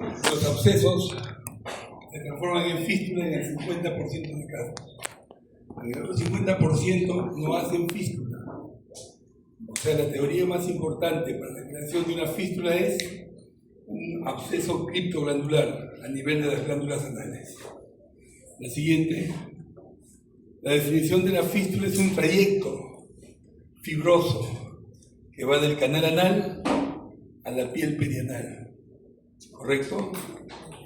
Los abscesos se transforman en fístula en el 50% de casos. En el otro 50% no hacen fístula. O sea, la teoría más importante para la creación de una fístula es un absceso criptoglandular a nivel de las glándulas anales. La siguiente. La definición de la fístula es un trayecto fibroso que va del canal anal a la piel perianal. ¿Correcto?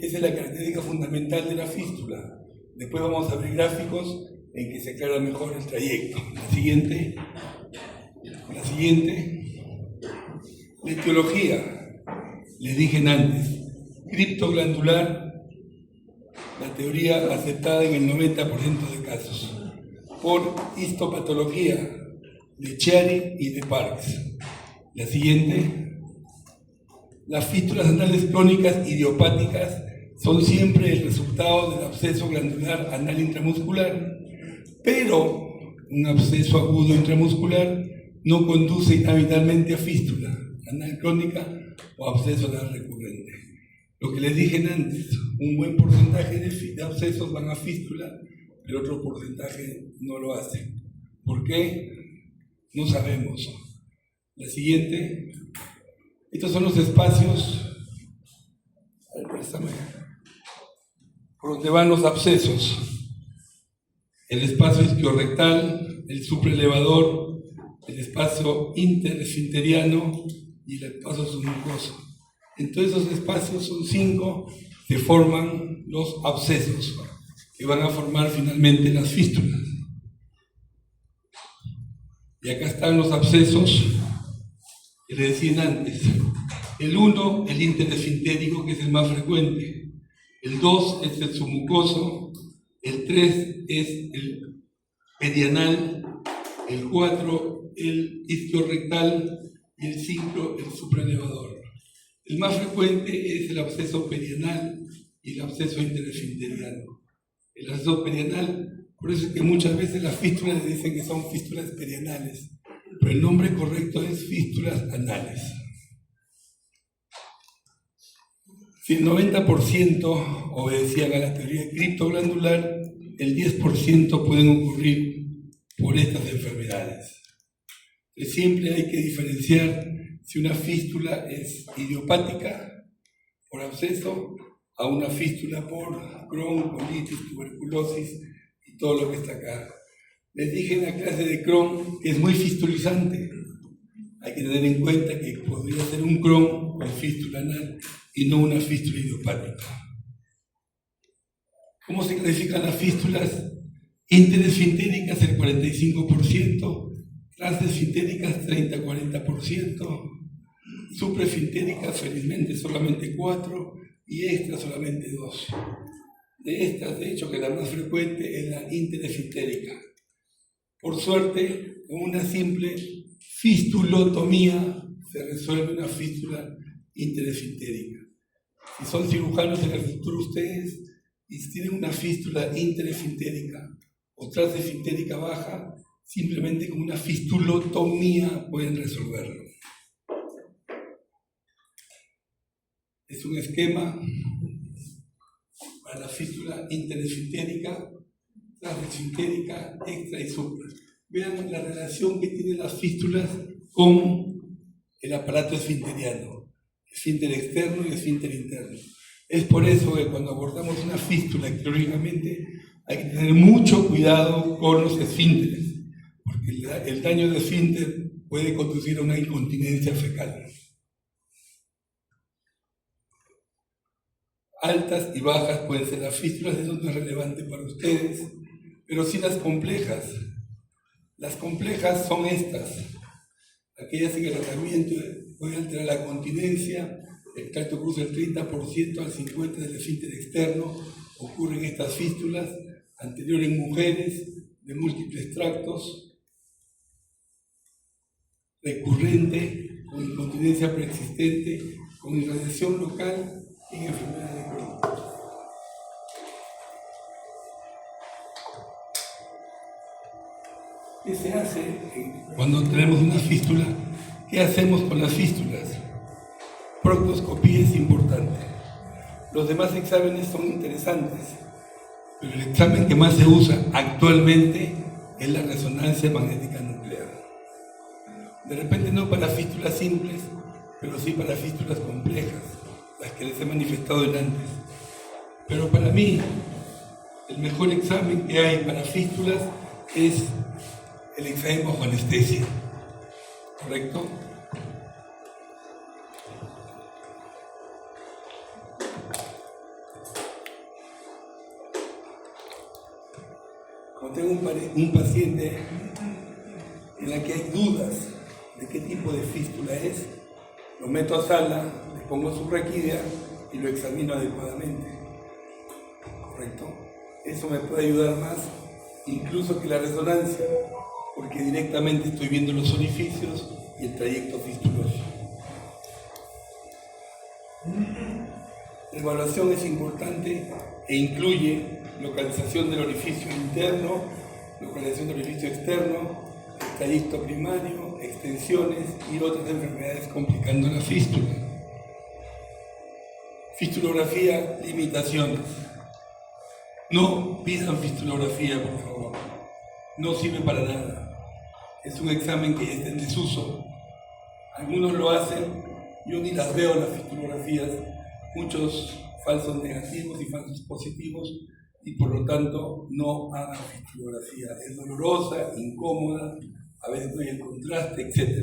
Esa es la característica fundamental de la fístula. Después vamos a ver gráficos en que se aclara mejor el trayecto. La siguiente. La etiología. Les dije antes, criptoglandular, la teoría aceptada en el 90% de casos, por histopatología de Chiari y de Parks. La siguiente. Las fístulas anales crónicas idiopáticas son siempre el resultado del absceso glandular anal intramuscular, pero un absceso agudo intramuscular no conduce inevitablemente a fístula anal crónica o absceso anal recurrente. Lo que les dije antes, un buen porcentaje de abscesos van a fístula, pero otro porcentaje no lo hace. ¿Por qué? No sabemos. La siguiente. Estos son los espacios por donde van los abscesos. El espacio isquiorrectal, el supraelevador, el espacio interesfinteriano y el espacio submucoso. En todos esos espacios, son 5, se forman los abscesos, que van a formar finalmente las fístulas. Y acá están los abscesos que les decía antes. El 1, el interesfintérico, que es el más frecuente. El 2 es el submucoso. El 3 es el perianal. El 4, el isquiorrectal. Y el 5, el supraelevador. El más frecuente es el absceso perianal y el absceso interesfinteriano. El absceso perianal, por eso es que muchas veces las fístulas le dicen que son fístulas perianales, pero el nombre correcto es fístulas anales. Si el 90% obedecían a la teoría criptoglandular, el 10% pueden ocurrir por estas enfermedades. Entonces, siempre hay que diferenciar si una fístula es idiopática por absceso a una fístula por Crohn, colitis, tuberculosis y todo lo que está acá. Les dije en la clase de Crohn que es muy fistulizante. Hay que tener en cuenta que podría ser un Crohn con fístula anal y no una fístula idiopática. ¿Cómo se clasifican las fístulas? Interesfintéricas el 45%, transesfintéricas 30-40%, supraesfintéricas felizmente solamente 4% y extra solamente 2%. De estas, de hecho, que la más frecuente es la interesfintérica. Por suerte, con una simple fistulotomía se resuelve una fístula interesfintérica. Si son cirujanos en el futuro ustedes y si tienen una fístula interesfintérica o transesfintérica baja, simplemente con una fistulotomía pueden resolverlo. Es un esquema para la fístula interesfintérica, transesfintérica, extra y supra. Vean la relación que tienen las fístulas con el aparato esfinteriano, esfínter externo y esfínter interno. Es por eso que cuando abordamos una fístula quirúrgicamente hay que tener mucho cuidado con los esfínteres, porque el daño de esfínter puede conducir a una incontinencia fecal. Altas y bajas pueden ser las fístulas, eso no es relevante para ustedes, pero sí las complejas. Las complejas son estas, aquellas en que el tratamiento puede alterar la continencia, el tracto cruza el 30% al 50% del esfínter externo, ocurren estas fístulas, anterior en mujeres, de múltiples tractos, recurrente, con incontinencia preexistente, con irradiación local en enfermedad de Crohn. ¿Qué se hace cuando tenemos una fístula? ¿Qué hacemos con las fístulas? Proctoscopía es importante. Los demás exámenes son interesantes, pero el examen que más se usa actualmente es la resonancia magnética nuclear. De repente no para fístulas simples, pero sí para fístulas complejas, las que les he manifestado en antes. Pero para mí, el mejor examen que hay para fístulas es el examen bajo anestesia, ¿correcto? Cuando tengo un paciente en la que hay dudas de qué tipo de fístula es, lo meto a sala, le pongo su raquidia y lo examino adecuadamente, ¿correcto? Eso me puede ayudar más incluso que la resonancia, porque directamente estoy viendo los orificios y el trayecto fistuloso. La evaluación es importante e incluye localización del orificio interno, localización del orificio externo, el trayecto primario, extensiones y otras enfermedades complicando la fístula. Fistulografía, limitaciones. No pidan fistulografía, por favor. No sirve para nada. Es un examen que está en desuso. Algunos lo hacen, yo ni las veo las fistulografías, muchos falsos negativos y falsos positivos, y por lo tanto no hagan fistulografía. Es dolorosa, incómoda, a veces no hay el contraste, etc.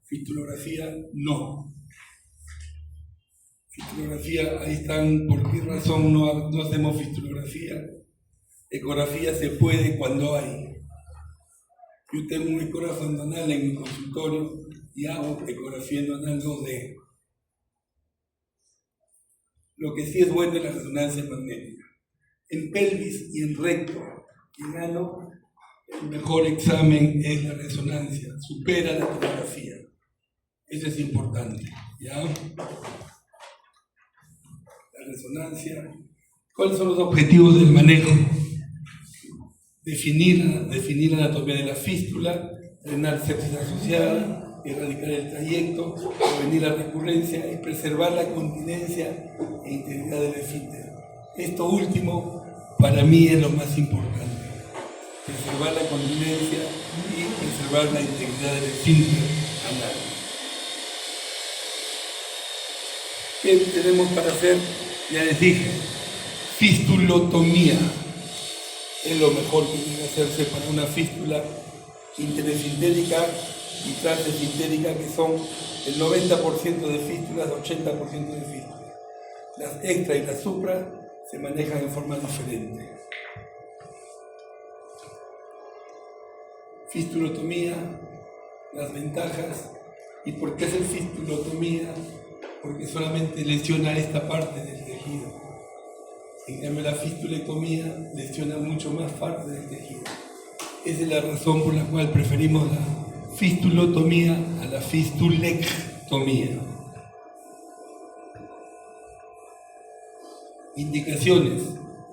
Fistulografía, no. Fistulografía, ahí están, ¿por qué razón no hacemos fistulografía? Ecografía se puede cuando hay. Yo tengo un ecógrafo endonal en mi consultorio y hago ecografía endonal 2D. Lo que sí es bueno es la resonancia magnética. En pelvis y en recto y en ano, el mejor examen es la resonancia, supera la tomografía. Eso es importante, ¿ya? La resonancia. ¿Cuáles son los objetivos del manejo? Definir la anatomía de la fístula, drenar sepsis asociada, erradicar el trayecto, prevenir la recurrencia y preservar la continencia e integridad del esfínter. Esto último, para mí, es lo más importante. Preservar la continencia y preservar la integridad del esfínter anal. ¿Qué tenemos para hacer? Ya les dije, fistulotomía. Es lo mejor que tiene que hacerse para una fístula interesfintérica y transesfintérica, que son el 90% de fístulas, 80% de fístulas. Las extra y las supra se manejan en forma diferente. Fistulotomía, las ventajas. ¿Y por qué hacer fistulotomía? Porque solamente lesiona esta parte del tejido. En cambio, la fistulectomía lesiona mucho más parte del tejido. Esa es la razón por la cual preferimos la fistulotomía a la fistulectomía. Indicaciones,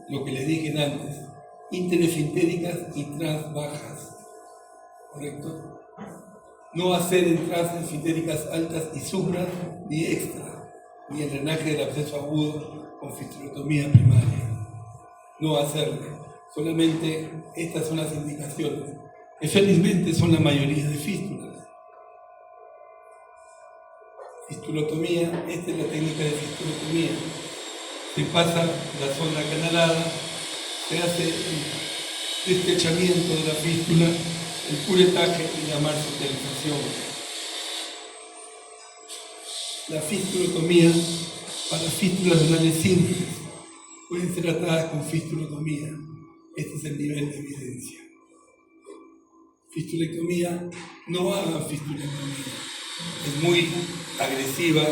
lo que les dije antes, interesfintéricas y transbajas, ¿correcto? No hacer entradas esfintéricas altas y supra, ni extra, ni el drenaje del absceso agudo con fistulotomía primaria. No hacerle. Solamente estas son las indicaciones, que felizmente son la mayoría de fístulas. Fistulotomía, esta es la técnica de fistulotomía. Se pasa la zona canalada, se hace el estrechamiento de la fístula, el curetaje y la marsupialización. La fistulotomía para fístulas anales simples pueden ser tratadas con fistulotomía. Este es el nivel de evidencia. Fistulectomía, no hagan fistulectomía. Es muy agresiva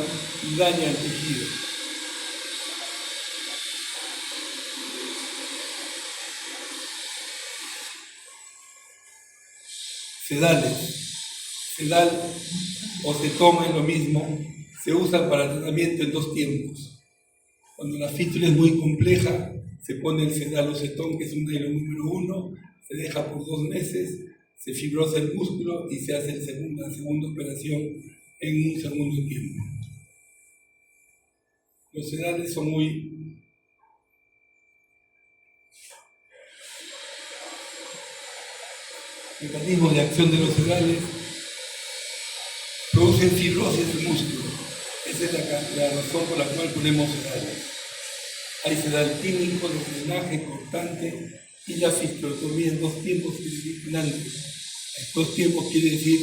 y daña el tejido. Sedal o cetón es lo mismo, se usa para tratamiento en dos tiempos. Cuando la fístula es muy compleja, se pone el sedal o cetón, que es un nylon número 1, se deja por 2 meses, se fibrosa el músculo y se hace la segunda operación en un segundo tiempo. Los sedales son muy mecanismos de acción de los sedales producen cirrosis del músculo. Esa es la razón por la cual ponemos sedales. Hay sedal químico, de drenaje, cortante y la fistulotomía en 2 tiempos antes. En 2 tiempos quiere decir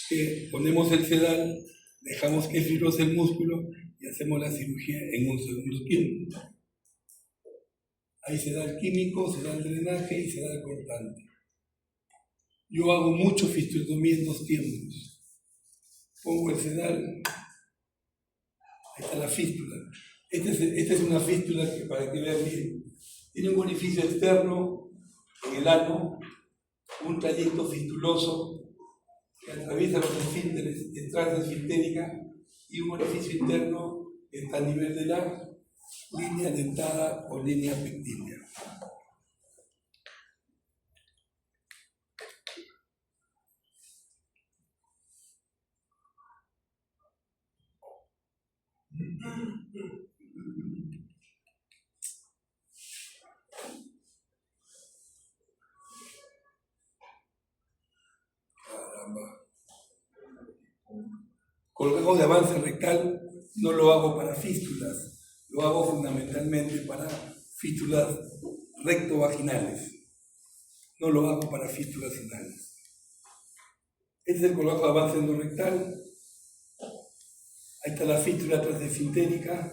que ponemos el sedal, dejamos que fibrose el músculo y hacemos la cirugía en un segundo tiempo. Hay sedal químico, sedal drenaje y sedal cortante. Yo hago mucho fistulotomía en 2 tiempos. Pongo el sedal, ahí está la fístula. Esta es una fístula que, para que vean bien, tiene un orificio externo en el ano, un trayecto fistuloso que atraviesa los esfínteres, entrada esfintérica, y un orificio interno que está a nivel de la línea dentada o línea pectínea. Caramba. Colgajo de avance rectal no lo hago para fístulas, lo hago fundamentalmente para fístulas rectovaginales. No lo hago para fístulas anales. Este es el colgajo de avance endorectal. Ahí está la fístula transesfintérica,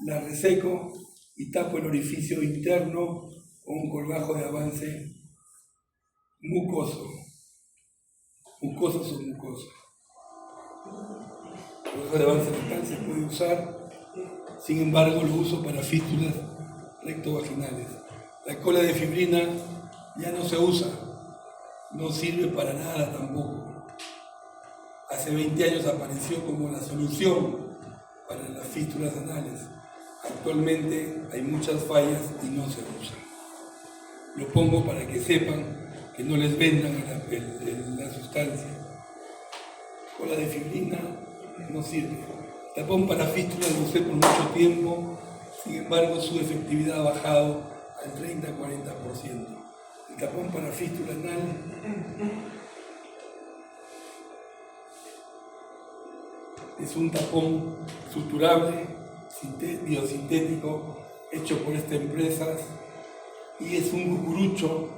la reseco y tapo el orificio interno con un colgajo de avance mucoso. Mucosos o mucoso. El colgajo de avance rectal se puede usar, sin embargo lo uso para fístulas rectovaginales. La cola de fibrina ya no se usa, no sirve para nada tampoco. Hace 20 años apareció como la solución para las fístulas anales. Actualmente hay muchas fallas y no se usa. Lo pongo para que sepan que no les vendan la sustancia. Cola de fibrina no sirve. Tapón para fístulas lo usé por mucho tiempo, sin embargo su efectividad ha bajado al 30-40%. El tapón para fístula anal es un tapón suturable, biosintético, hecho por esta empresa, y es un cucurucho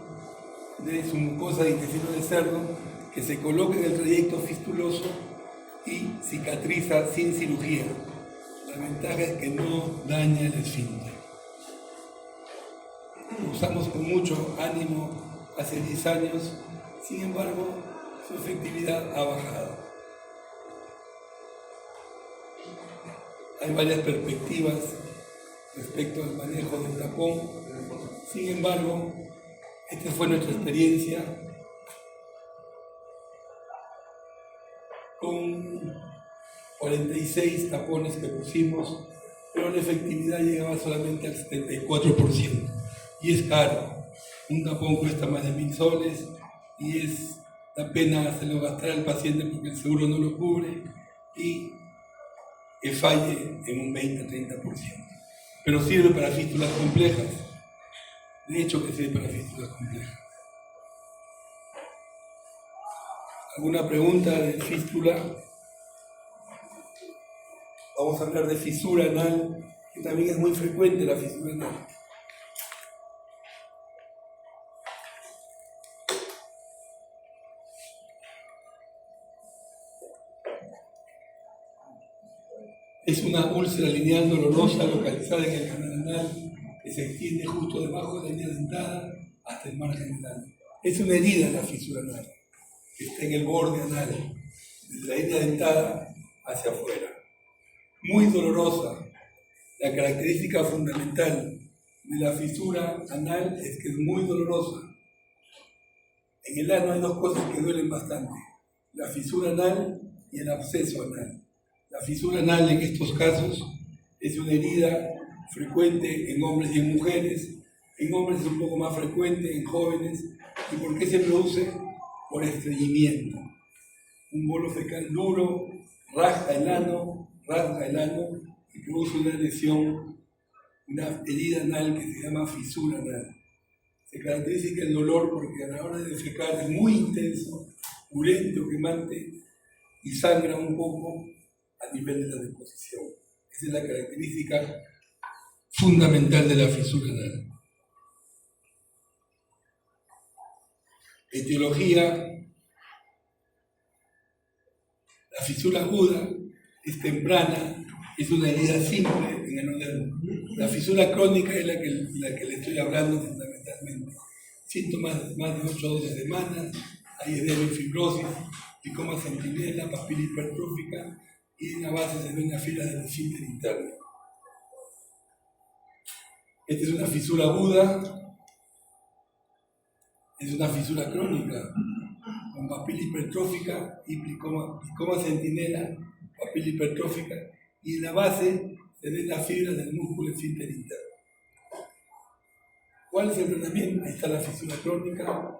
de su mucosa de intestino de cerdo que se coloca en el trayecto fistuloso y cicatriza sin cirugía. La ventaja es que no daña el esfínter. Lo usamos con mucho ánimo hace 10 años, sin embargo, su efectividad ha bajado. Hay varias perspectivas respecto al manejo del tapón. Sin embargo, esta fue nuestra experiencia con 46 tapones que pusimos, pero la efectividad llegaba solamente al 74%. Y es caro. Un tapón cuesta más de 1.000 soles y es la pena hacerlo gastar al paciente porque el seguro no lo cubre y que falle en un 20-30%. Pero sirve para fístulas complejas. De hecho que sirve para fístulas complejas. ¿Alguna pregunta de fístula? Vamos a hablar de fisura anal, que también es muy frecuente la fisura anal. Es una úlcera lineal dolorosa localizada en el canal anal que se extiende justo debajo de la línea dentada hasta el margen anal. Es una herida en la fisura anal que está en el borde anal, desde la línea dentada hacia afuera. Muy dolorosa. La característica fundamental de la fisura anal es que es muy dolorosa. En el ano hay 2 cosas que duelen bastante: la fisura anal y el absceso anal. La fisura anal en estos casos es una herida frecuente en hombres y en mujeres. En hombres es un poco más frecuente, en jóvenes. ¿Y por qué se produce? Por estreñimiento. Un bolo fecal duro rasga el ano y produce una lesión, una herida anal que se llama fisura anal. Se caracteriza el dolor porque a la hora de defecar es muy intenso, purulento, quemante y sangra un poco a nivel de la deposición. Esa es la característica fundamental de la fisura anal. Etiología: la fisura aguda es temprana, es una herida simple en el organismo. La fisura crónica es la que le estoy hablando fundamentalmente. Síntomas más de 8 a 12 semanas, hay edema y fibrosis, licoma centinela, papila hipertrófica y en la base se ve una fila del esfínter interno. Esta es una fisura aguda, es una fisura crónica, con papila hipertrófica y licoma centinela, papila hipertrófica, y en la base se ve la fibra del músculo esfínter interno. ¿Cuál es el tratamiento? Ahí está la fisura crónica.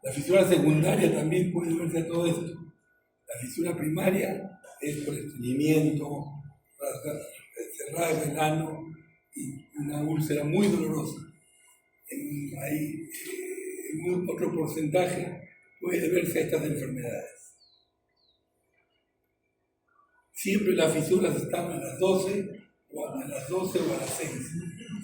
La fisura secundaria también puede verse a todo esto. La fisura primaria es por estreñimiento, cerrar el ano y una úlcera muy dolorosa. Hay otro porcentaje puede deberse a estas enfermedades. Siempre las fisuras están a las 12 o a las 6.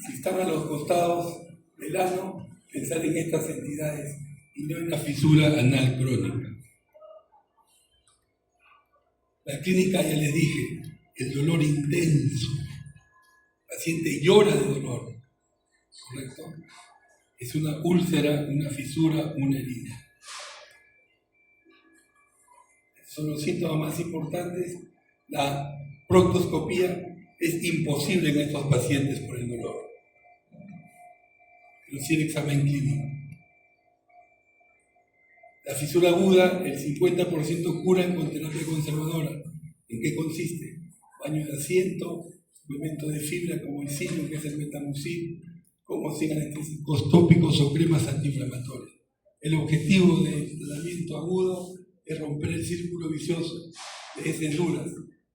Si están a los costados del ano, pensar en estas entidades y no en la fisura anal crónica. La clínica, ya les dije, el dolor intenso. El paciente llora de dolor, ¿correcto? Es una úlcera, una fisura, una herida. Son los síntomas más importantes. La proctoscopía es imposible en estos pacientes por el dolor, pero sí el examen clínico. La fisura aguda, el 50% curan con terapia conservadora. ¿En qué consiste? Baño de asiento, suplemento de fibra como el cirio, que es el metamucil, como sin anestésicos tópicos o cremas antiinflamatorias. El objetivo del tratamiento agudo es romper el círculo vicioso de desnudas,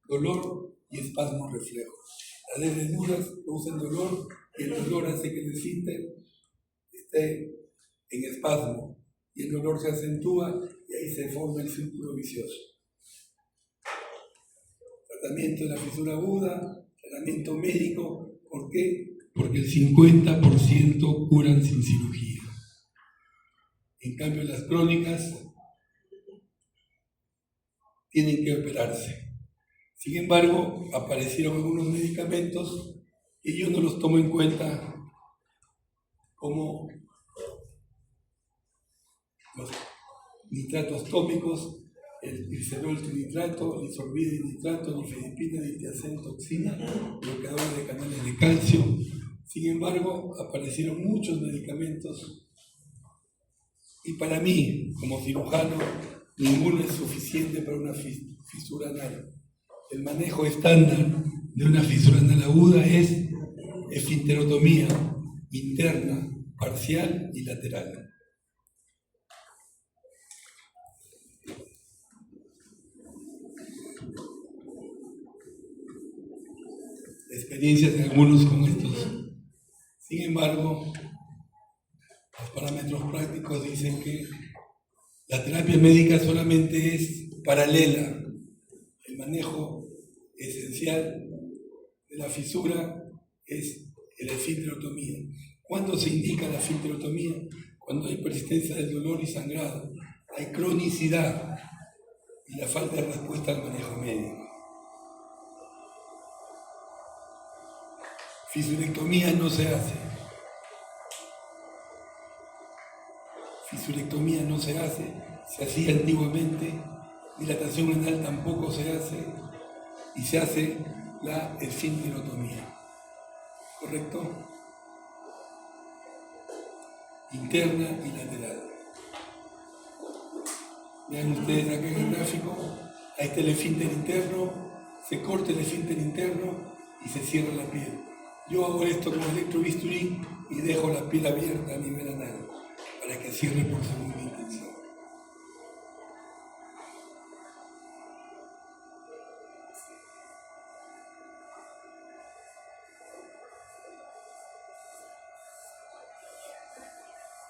dolor y espasmo reflejo. Las desnudas producen dolor y el dolor hace que el esfínter esté en espasmo y el dolor se acentúa y ahí se forma el círculo vicioso. Tratamiento de la fisura aguda, tratamiento médico. ¿Por qué? Porque el 50% curan sin cirugía. En cambio, las crónicas tienen que operarse. Sin embargo, aparecieron algunos medicamentos y yo no los tomo en cuenta como los nitratos tópicos, el glicerol trinitrato, lisorbida nitrato, nifedipina, ditiazén, toxina, bloqueadores de canales de calcio. Sin embargo, aparecieron muchos medicamentos y para mí, como cirujano, ninguno es suficiente para una fisura anal. El manejo estándar de una fisura anal aguda es esfinterotomía interna, parcial y lateral. Experiencias de algunos con estos. Sin embargo, los parámetros prácticos dicen que la terapia médica solamente es paralela. El manejo esencial de la fisura es la esfinterotomía. ¿Cuándo se indica la esfinterotomía? Cuando hay persistencia del dolor y sangrado, hay cronicidad y la falta de respuesta al manejo médico. Fisurectomía no se hace. Fisurectomía no se hace, se hacía antiguamente. Dilatación anal tampoco se hace y se hace la esfinterotomía. ¿Correcto? Interna y lateral. Vean ustedes acá en el gráfico, ahí está el esfínter interno, se corta el esfínter interno y se cierra la piel. Yo hago esto con electrobisturí y dejo la piel abierta a nivel anal para que cierre por segunda intención.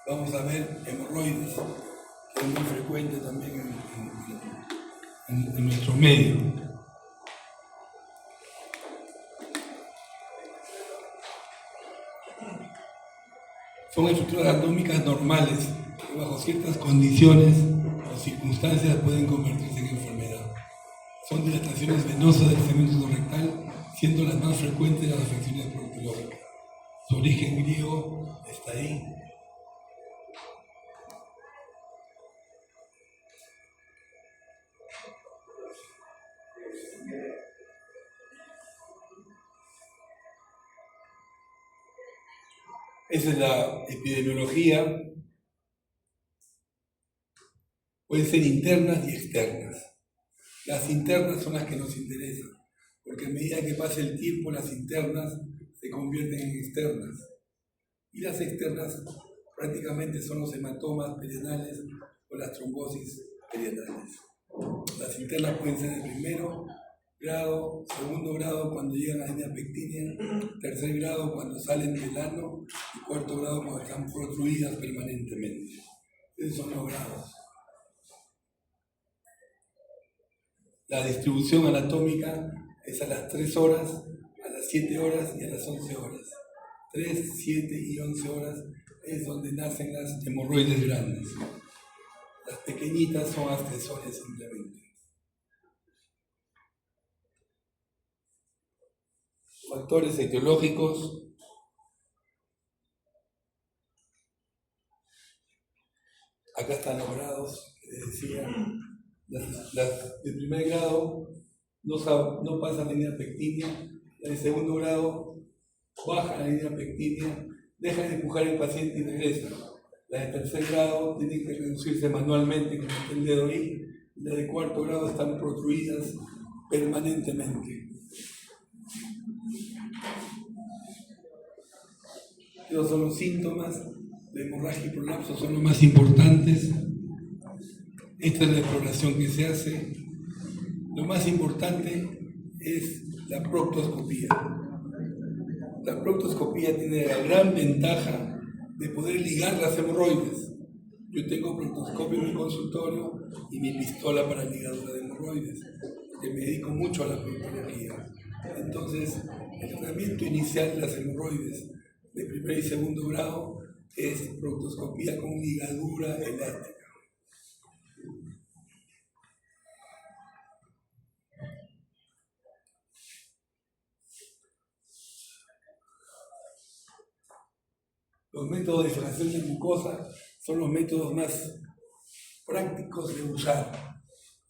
vamos a ver hemorroides, que es muy frecuente también en nuestro medio. Son estructuras anatómicas normales que bajo ciertas condiciones o circunstancias pueden convertirse en enfermedad. Son dilataciones venosas del segmento rectal, siendo las más frecuentes las afecciones proctológicas. Su origen griego está ahí. Esa es la epidemiología. Pueden ser internas y externas. Las internas son las que nos interesan, porque a medida que pasa el tiempo, las internas se convierten en externas. Y las externas prácticamente son los hematomas perianales o las trombosis perianales. Las internas pueden ser de primero grado, segundo grado cuando llegan a la línea pectínea, tercer grado cuando salen del ano y cuarto grado cuando están protruidas permanentemente. Esos son los grados. La distribución anatómica es a las 3 horas, a las 7 horas y a las 11 horas. 3, 7 y 11 horas es donde nacen las hemorroides grandes. Las pequeñitas son ascensones simplemente. Factores etiológicos. Acá están los grados que les decía. Las de primer grado no pasan la línea pectínea. Las de segundo grado bajan la línea pectínea, dejan de empujar el paciente y regresan. Las de tercer grado tienen que reducirse manualmente con el dedo ahí. Las de cuarto grado están protruidas permanentemente. Esos son los síntomas de hemorragia y prolapso, son los más importantes. Esta es la exploración que se hace. Lo más importante es la proctoscopía. La proctoscopía tiene la gran ventaja de poder ligar las hemorroides. Yo tengo proctoscopio en mi consultorio y mi pistola para ligadura de hemorroides, porque me dedico mucho a la proctología. Entonces, el tratamiento inicial de las hemorroides de primer y segundo grado es proctoscopía con ligadura elástica. Los métodos de fijación de mucosa son los métodos más prácticos de usar.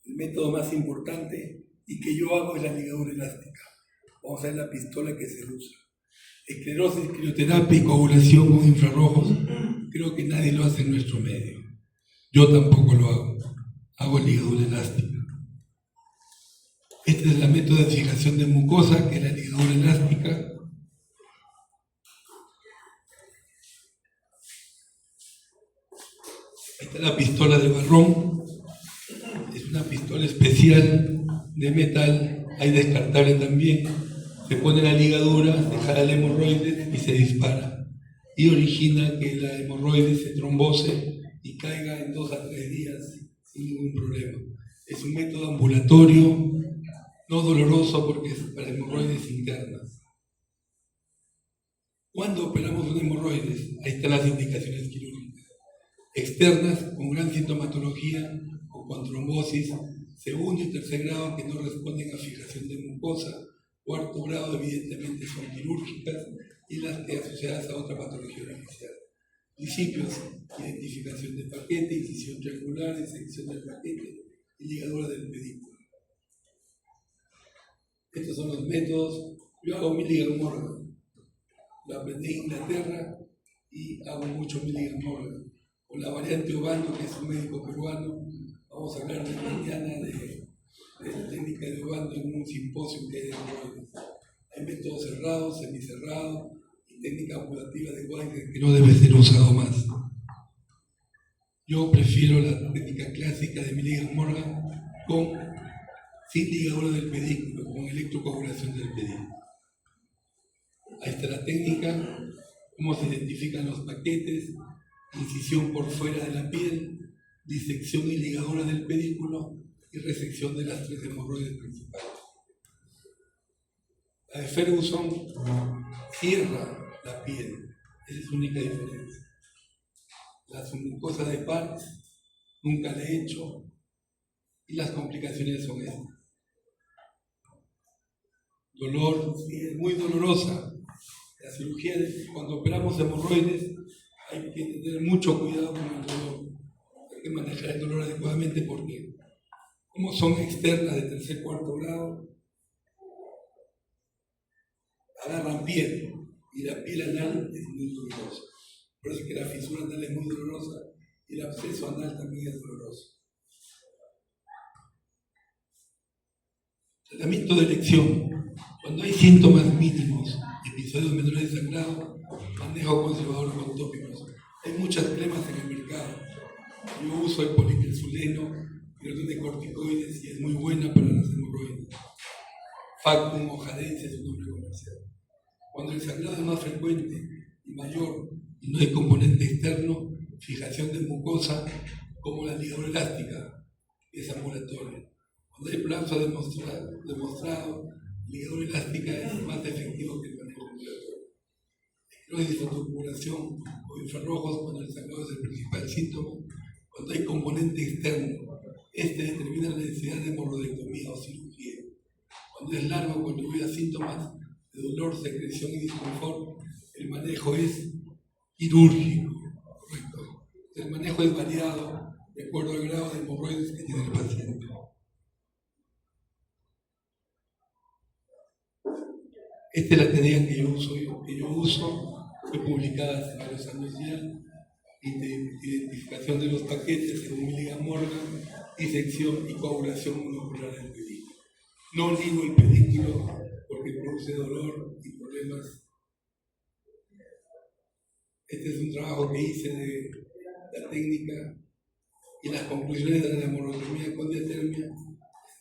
El método más importante y que yo hago es la ligadura elástica. Vamos a ver la pistola que se usa. Esclerosis, crioterapia y coagulación con infrarrojos, creo que nadie lo hace en nuestro medio. Yo tampoco lo hago. Hago ligadura elástica. Este es el método de fijación de mucosa, que es la ligadura elástica. Esta es la pistola de Barrón. Es una pistola especial de metal, hay descartable también. Se pone la ligadura, se jala el hemorroide y se dispara. Y origina que la hemorroide se trombose y caiga en 2 a 3 días sin ningún problema. Es un método ambulatorio, no doloroso porque es para hemorroides internas. ¿Cuándo operamos un hemorroides? Ahí están las indicaciones quirúrgicas. Externas, con gran sintomatología o con trombosis, segundo y tercer grado que no responden a fijación de mucosa, cuarto grado evidentemente son quirúrgicas y las que asociadas a otra patología inicial. Principios: identificación de paquete, incisión triangular, disección del paquete y ligadura del pedículo. Estos son los métodos. Yo hago Milligan Morgan. Lo aprendí en Inglaterra y hago mucho Milligan Morgan. Con la variante Obando, que es un médico peruano, vamos a hablar de mañana de la técnica de Obando en un simposio que hay de hemorroides. Hay métodos cerrados, semicerrados y técnica ambulativa de Wenger que no debe ser usado más. Yo prefiero la técnica clásica de Milligan Morgan sin ligadura del pedículo, con electrocoagulación del pedículo. Ahí está la técnica, cómo se identifican los paquetes, incisión por fuera de la piel, disección y ligadura del pedículo y resección de las 3 hemorroides principales. La de Ferguson cierra la piel, esa es su única diferencia. La submucosa de Parks nunca la he hecho y las complicaciones son estas. Dolor, sí, es muy dolorosa. La cirugía, cuando operamos hemorroides, hay que tener mucho cuidado con el dolor. Hay que manejar el dolor adecuadamente porque, como son externas de 3.º, 4.º grado, agarran piel y la piel anal es muy dolorosa. Por eso es que la fisura anal es muy dolorosa y el absceso anal también es doloroso. Tratamiento de elección. Cuando hay síntomas mínimos, episodios menores de sangrado, manejo conservador con tópicos. Hay muchas cremas en el mercado. Yo uso el poliquersuleno, que no tiene corticoides y es muy buena para las hemorroides. Factum o Jadense es un nombre comercial. Cuando el sangrado es más frecuente y mayor y no hay componente externo, fijación de mucosa como la ligadura elástica, es ambulatoria. Cuando hay prolapso demostrado, ligadura elástica es más efectivo que el manejo ambulatorio. Esclerosis de turbulación o infrarrojos cuando el sangrado es el principal síntoma. Cuando hay componente externo, este determina la necesidad de hemorroidectomía o cirugía. Cuando es largo, cuando hubiera síntomas de dolor, secreción y disconfort, el manejo es quirúrgico, correcto. El manejo es variado de acuerdo al grado de hemorroides que tiene el paciente. Esta es la técnica que yo uso, fue publicada hace varios años ya, identificación de los paquetes según Milligan Morgan, disección y coagulación monocular del pedículo. No ligo el pedículo porque produce dolor y problemas. Este es un trabajo que hice de la técnica y las conclusiones de la hemorroidectomía con diatermia,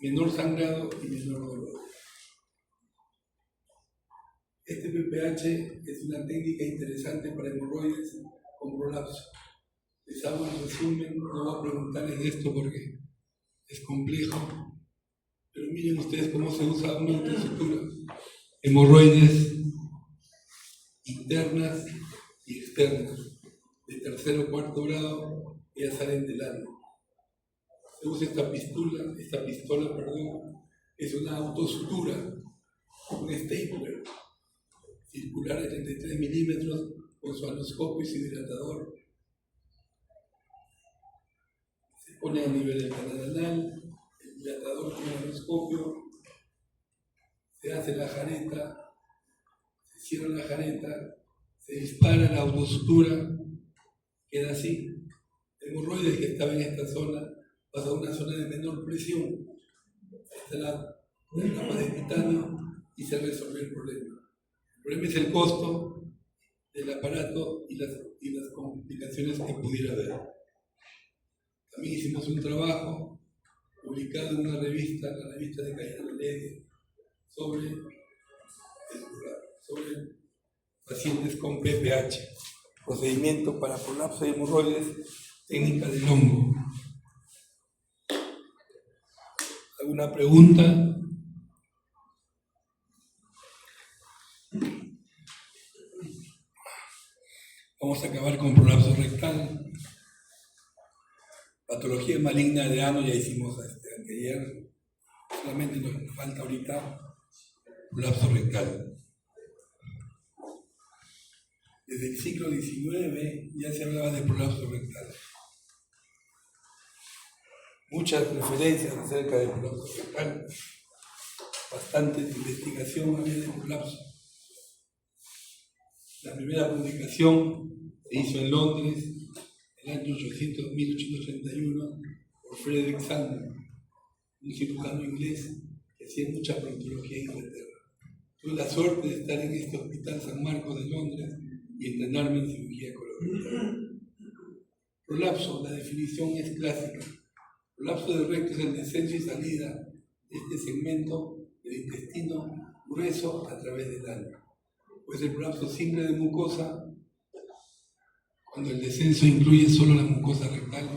menor sangrado y menor dolor. Este PPH es una técnica interesante para hemorroides con prolapso. Les hago un resumen, no voy a preguntarles de esto porque es complejo, pero miren ustedes cómo se usa una autosutura. Hemorroides internas y externas, de 3.º o 4.º grado, ellas salen del ano. Se usa esta pistola, es una autosutura, un stapler circular de 33 milímetros con su anoscopio y su hidratador. Se pone a nivel del canal anal, el hidratador con el anoscopio, se hace la jareta, se cierra la jareta, se dispara la autosutura, queda así. El hemorroide que estaba en esta zona pasa a una zona de menor presión, está la capa de titanio y se resuelve el problema. El problema es el costo del aparato y las complicaciones que pudiera haber. También hicimos un trabajo publicado en una revista, la revista de Cayetano Heredia, sobre pacientes con PPH, procedimiento para prolapso de hemorroides, técnica del hongo. ¿Alguna pregunta? Vamos a acabar con prolapso rectal. Patología maligna de ano, ya hicimos ayer, solamente nos falta ahorita prolapso rectal. Desde el siglo XIX ya se hablaba de prolapso rectal. Muchas referencias acerca del prolapso rectal, bastante investigación había de prolapso. La primera publicación se hizo en Londres en el año 1831 por Frederick Sandler, un cirujano inglés que hacía mucha proctología en Inglaterra. Tuve la suerte de estar en este Hospital San Marcos de Londres y entrenarme en cirugía colorectal. Prolapso, la definición es clásica. Prolapso del recto es el descenso y salida de este segmento del intestino grueso a través del ano. Puede ser prolapso simple de mucosa, cuando el descenso incluye solo la mucosa rectal,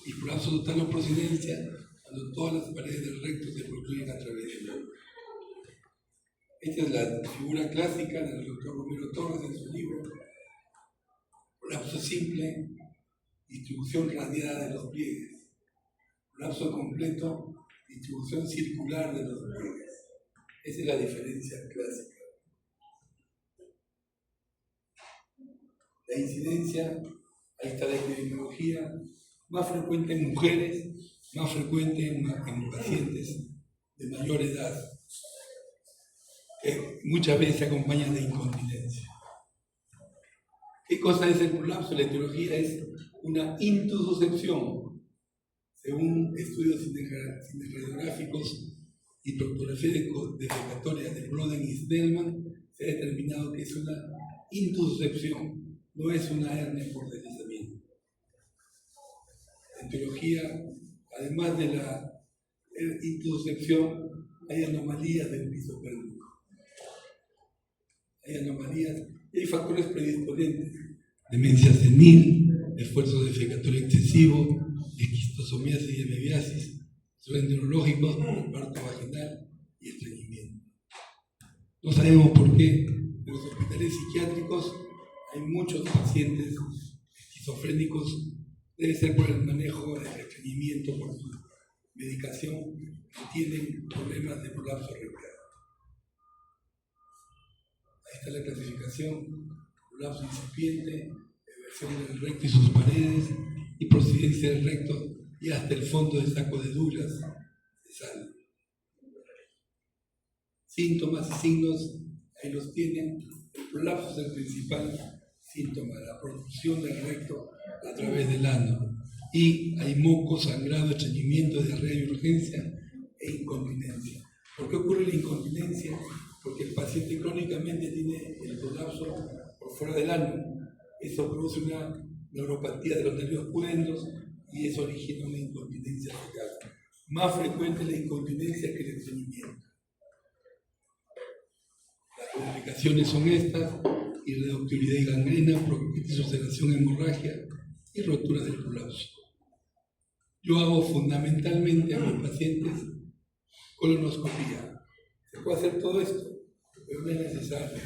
y prolapso total o procedencia, cuando todas las paredes del recto se protruyen a través del hoyo. Esta es la figura clásica del doctor Romero Torres en su libro. Prolapso simple, distribución radiada de los pliegues. Prolapso completo, distribución circular de los pliegues. Esa es la diferencia clásica. La incidencia, ahí está la epidemiología, más frecuente en mujeres, más frecuente en pacientes de mayor edad, que muchas veces se acompañan de incontinencia. ¿Qué cosa es el prolapso? La etiología es una intussuscepción, según estudios cinerradiográficos y proctografía defecatoria de Broden y Snellman, se ha determinado que es una intussuscepción, no es una hernia por deslizamiento. La etiología, además de la intussuscepción, hay anomalías del piso pélvico. Hay anomalías y hay factores predisponentes: demencia senil, esfuerzo defecatorio excesivo, esquistosomiasis y hemebiasis, factores neurológicos como el parto vaginal y estreñimiento. No sabemos por qué en los hospitales psiquiátricos hay muchos pacientes esquizofrénicos. Debe ser por el manejo del estreñimiento, por su medicación, que tienen problemas de prolapso rectal. Ahí está la clasificación: prolapso incipiente, eversión del recto y sus paredes, y procedencia del recto y hasta el fondo del saco de Douglas de sal. Síntomas y signos, ahí los tienen. El prolapso es el principal síntoma, la protrusión del recto a través del ano. Y hay moco, sangrado, estreñimiento, diarrea y urgencia e incontinencia. ¿Por qué ocurre la incontinencia? Porque el paciente crónicamente tiene el prolapso por fuera del ano. Eso produce una neuropatía de los nervios pudendos y eso origina una incontinencia fecal. Más frecuente la incontinencia que el estreñimiento. Las complicaciones son estas: irreductibilidad y gangrena, proctitis, ulceración, hemorragia y rotura del prolapso. Yo hago fundamentalmente a mis pacientes colonoscopía. Se puede hacer todo esto, pero no es necesario.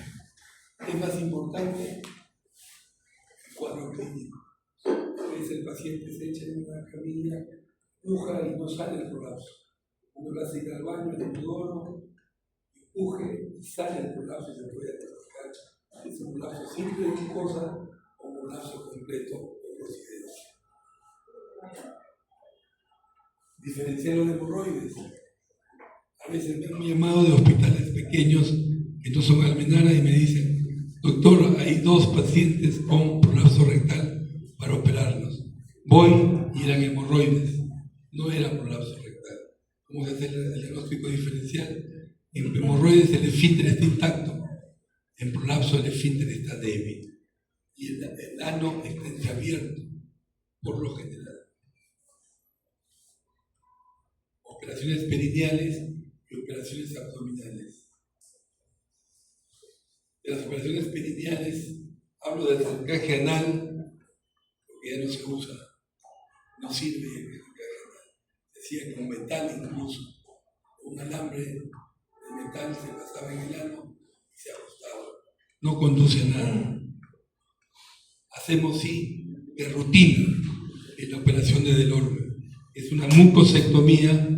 Es más importante el cuadro clínico. A veces el paciente se echa en una camilla, puja y no sale el prolapso. Uno lo hace ir al baño, el inodoro, empuje y sale el prolapso y se puede diagnosticar. Es un prolapso simple de mucosa o un prolapso completo de procedencia. Diferenciar los hemorroides. A veces me han llamado de hospitales pequeños que no son Almenara y me dicen: doctor, hay 2 pacientes con prolapso rectal para operarlos. Voy y eran hemorroides, no era prolapso rectal. ¿Cómo se hace el diagnóstico diferencial? En hemorroides el esfínter está intacto, en prolapso el esfínter está débil y el ano está entreabierto por lo general. Operaciones perineales y operaciones abdominales. De las operaciones perineales hablo del encaje anal, porque ya no se usa, no sirve el encaje anal. Decía con metal incluso, un alambre de metal se pasaba en el ano y se ajustaba. No conduce a nada. Hacemos sí de rutina en la operación de Delorme. Es una mucosectomía.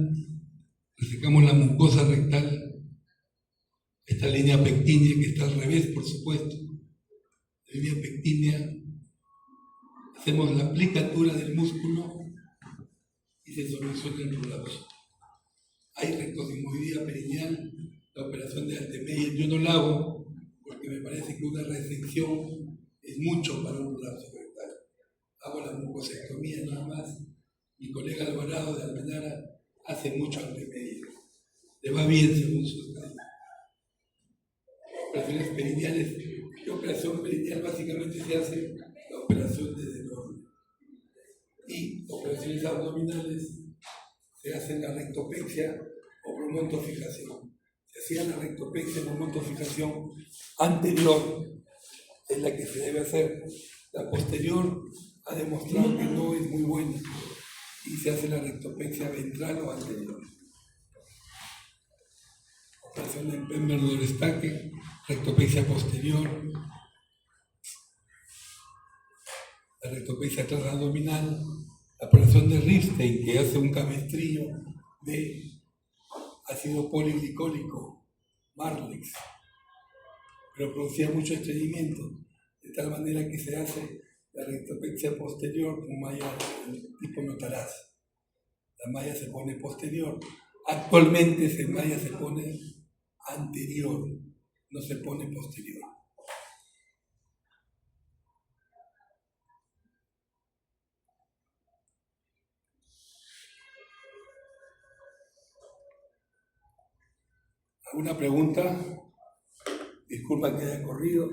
Resecamos la mucosa rectal, esta línea pectínea que está al revés, por supuesto, la línea pectínea, hacemos la aplicatura del músculo y se soluciona el prolapso. Hay rectosigmoidea perineal, la operación de Altemeyer, yo no la hago porque me parece que una resección es mucho para un prolapso rectal. Hago la mucosectomía nada más. Mi colega Alvarado de Almenara hace mucho Altemeyer. Le va bien según sus casos. Operaciones perineales. ¿Qué operación perineal? Básicamente se hace la operación de Delorme. Y operaciones abdominales se hace la rectopexia o promontofijación. Se hacía la rectopexia o promontofijación anterior, es la que se debe hacer La posterior ha demostrado que no es muy buena y se hace la rectopexia ventral o anterior. Operación de Pemberton-Destaque, rectopexia posterior, la rectopexia transabdominal, la operación de Ripstein, que hace un cabestrillo de ácido poliglicólico, Marlex, pero producía mucho estreñimiento, de tal manera que se hace la rectopexia posterior con malla tipo Notaraz. La malla se pone posterior. Actualmente esa malla se pone anterior, no se pone posterior. ¿Alguna pregunta? Disculpa que haya corrido.